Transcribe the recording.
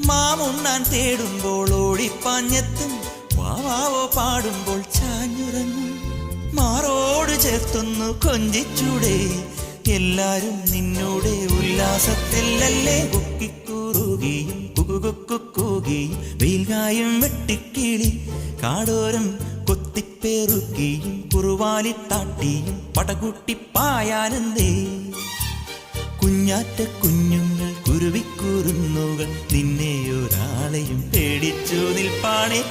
മാമുണ്ണാൻ തേടുമ്പോൾ ഓടിപ്പാഞ്ഞെത്തും, വാവാവോ പാടുമ്പോൾ ചാഞ്ഞുറങ്ങും. മാറോട് ചേർത്തൊന്നു കൊഞ്ചിച്ചൂടെ, എല്ലാരും നിന്നോടെ ഉല്ലാസത്തിലല്ലേ. കുക്കിക്കൂറുകയും കുകുകുക്കുകൂകിയും വെയിൽകായും വെട്ടിക്കിളി കാടോരം കൊത്തിപ്പേറുകയും കുറുവാലിത്താട്ടിയും പടകുട്ടിപ്പായാനന്ദേ. കുഞ്ഞാറ്റ കുഞ്ഞുങ്ങൾ കുരുവിക്കൂറുന്നുകൾ നിന്നെ ഒരാളെയും പേടിച്ചു നിൽപ്പാണേ.